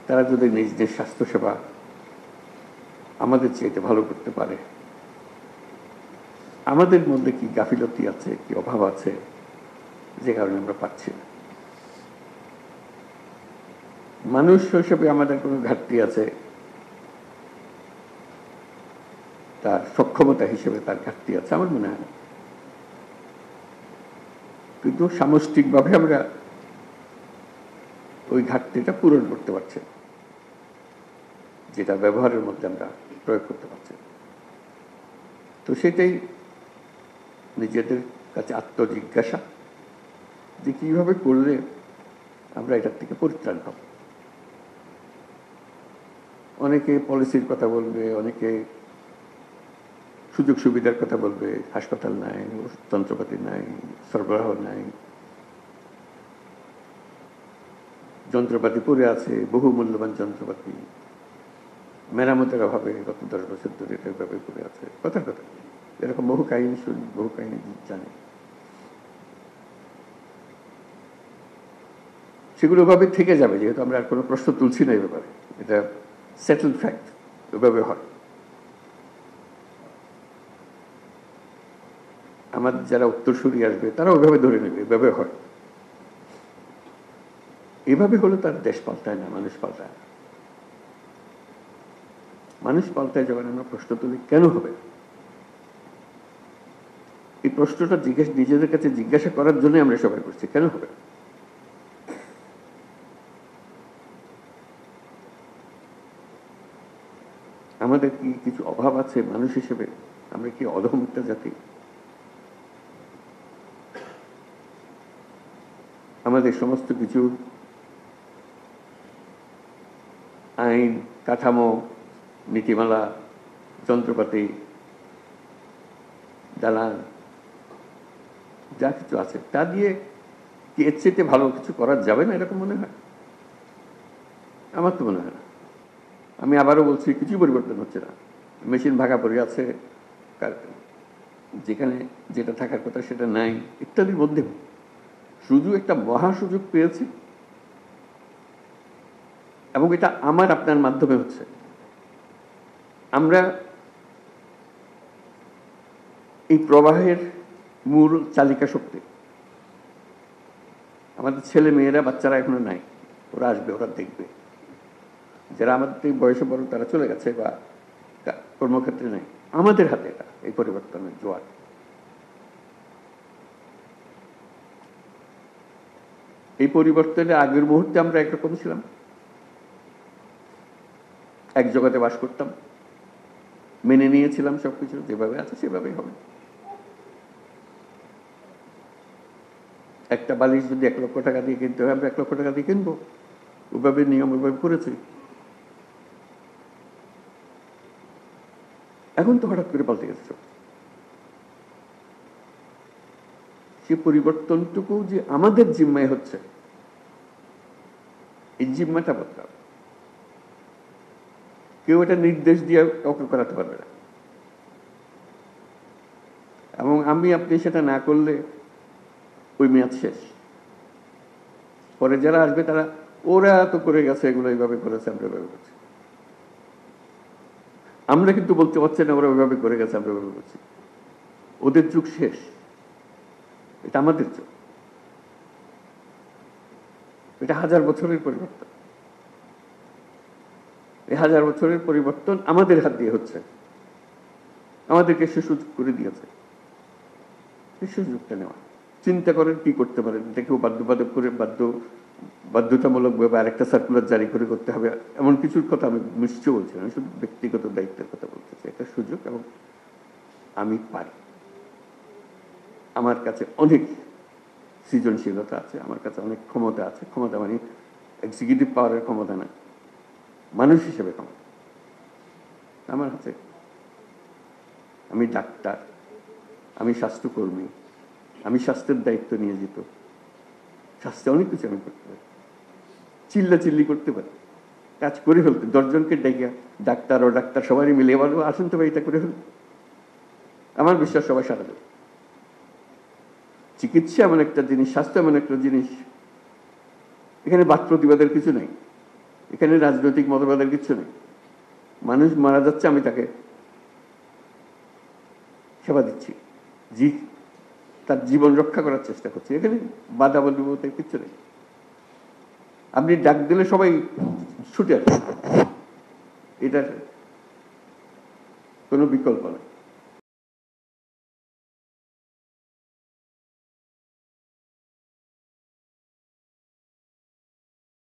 তারা যদি নিজেদের স্বাস্থ্যসেবা আমাদের চাইতে ভালো করতে পারে, আমাদের মধ্যে কি গাফিলতি আছে, কি অভাব আছে যে কারণে আমরা পাচ্ছি না? মানুষ হিসেবে আমাদের কোনো ঘাটতি আছে, তার সক্ষমতা হিসেবে তার ঘাটতি আছে? আমার মনে হয় না। কিন্তু সামষ্টিকভাবে আমরা ওই ঘাটতিটা পূরণ করতে পারছি, যেটা ব্যবহারের মধ্যে আমরা প্রয়োগ করতে পারছি। তো সেটাই নিজেদের কাছে আত্মজিজ্ঞাসা যে কিভাবে করলে আমরা এটার থেকে পরিত্রাণ পাব। অনেকে পলিসির কথা বলবে, অনেকে সুযোগ সুবিধার কথা বলবে, হাসপাতাল নাই, যন্ত্রপাতি নাই, সরবরাহ নাই, যন্ত্রপাতি পড়ে আছে, বহু মূল্যবান যন্ত্রপাতি মেরামতের অভাবে গত 10 বছর ধরে এটা এভাবে পড়ে আছে। কথার কথা এরকম বহু কাহিনী শুনি, বহু কাহিনী জানি। সেগুলো ওভাবে থেকে যাবে, যেহেতু আমরা আর কোনো প্রশ্ন তুলছি না এই ব্যাপারে। এটা সেটেল ফ্যাক্ট, ওইভাবে হয়। আমাদের যারা উত্তরসূরি আসবে তারা ওইভাবে ধরে নেবে, এভাবে হয়। এভাবে হলে তার দেশ পাল্টায় না, মানুষ পাল্টায় না। মানুষ পাল্টায় যখন আমরা প্রশ্ন তুলি কেন হবে, এই প্রশ্নটা নিজেদের কাছে জিজ্ঞাসা করার জন্য আমরা সবাই করছি, কেন হবে। আমাদের কি কিছু অভাব আছে মানুষ হিসেবে? আমরা কি অধম একটা জাতি? আমাদের সমস্ত কিছু আইন কাঠামো, নীতিমালা, যন্ত্রপাতি, দালান, যা কিছু আছে তা দিয়ে কি এর চেয়ে ভালো কিছু করা যাবে না, এরকম মনে হয়? আমার তো মনে হয় না। আমি আবারও বলছি, কিছুই পরিবর্তন হচ্ছে না। মেশিন ভাঙা পড়ে আছে, যেখানে যেটা থাকার কথা সেটা নাই, ইত্যাদির মধ্যে শুধু একটা মহা সুযোগ পেয়েছি, এবং এটা আমার আপনার মাধ্যমে হচ্ছে। আমরা এই প্রবাহের মূল চালিকা শক্তি। আমাদের ছেলে মেয়েরা, বাচ্চারা এখনো নাই, ওরা আসবে, ওরা দেখবে। যারা আমাদের বয়সে বড় তারা চলে গেছে বা কর্মক্ষেত্রে নেই। আমাদের হাতে এটা, এই পরিবর্তনের জোয়ার। এই পরিবর্তনের আগের মুহূর্তে আমরা একরকম ছিলাম, এক জগতে বাস করতাম, মেনে নিয়েছিলাম সবকিছু যেভাবে আছে সেভাবেই হবে। একটা বালিশ যদি 1 লক্ষ টাকা দিয়ে কিনতে হয়, আমরা 1 লক্ষ টাকা দিয়ে কিনবো, ওইভাবে নিয়ম ওইভাবে করেছি। এখন তো হঠাৎ করে পাল্টে গেছে। সে পরিবর্তনটুকু যে আমাদের জিম্মায় হচ্ছে, এই জিম্মাটা বদলাম। কেউ এটা নির্দেশ দিয়ে কাউকে করাতে পারবে না, এবং আপনি সেটা না করলে ওই মেয়াদ শেষ। পরে যারা আসবে তারা, ওরা তো করে গেছে, এগুলো এইভাবে করেছে, আমরা এভাবে করছি। আমরা কিন্তু বলতে পারছি না ওরা ওইভাবে করে গেছে, আমরা ওইভাবে করছি। ওদের যুগ শেষ, এটা আমাদের যুগ। এটা 1000 বছরের পরিবর্তন। এই 1000 বছরের পরিবর্তন আমাদের হাত দিয়ে হচ্ছে, আমাদেরকে সে সুযোগ করে দিয়েছে। এই সুযোগটা নেওয়া, চিন্তা করেন কি করতে পারেন। এটা কেউ বাধ্যবাধক করে বাধ্যতামূলকভাবে আরেকটা সার্কুলার জারি করে করতে হবে এমন কিছুর কথা আমি নিশ্চয় বলছি না। আমি শুধু ব্যক্তিগত দায়িত্বের কথা বলতেছি। একটা সুযোগ, এবং আমি পারি। আমার কাছে অনেক সৃজনশীলতা আছে, আমার কাছে অনেক ক্ষমতা আছে। ক্ষমতা মানে এক্সিকিউটিভ পাওয়ারের ক্ষমতা না, মানুষ হিসেবে ক্ষমতা আমার কাছে। আমি ডাক্তার, আমি স্বাস্থ্যকর্মী, আমি স্বাস্থ্যের দায়িত্ব নিয়ে যেত। স্বাস্থ্যে অনেক কিছু আমি করতে পারি, চিল্লি করতে পারি, কাজ করে ফেলতে। 10 জনকে ডেকে, ডাক্তার ও ডাক্তার সবাই মিলে বলবো আসুন তো ভাই এটা করে ফেলতে, আমার বিশ্বাস সবাই সারা দেবে। চিকিৎসা এমন একটা জিনিস, স্বাস্থ্য এমন একটা জিনিস, এখানে বাদ প্রতিবাদের কিছু নেই। এখানে রাজনৈতিক মতবাদের কিছু নেই। মানুষ মারা যাচ্ছে, আমি তাকে সেবা দিচ্ছি, তার জীবন রক্ষা করার চেষ্টা করছি। এখানে বাধা বলবি বলতে কিছু নেই। আপনি ডাক দিলে সবাই ছুটে আসবে, এটার কোনো বিকল্প নেই।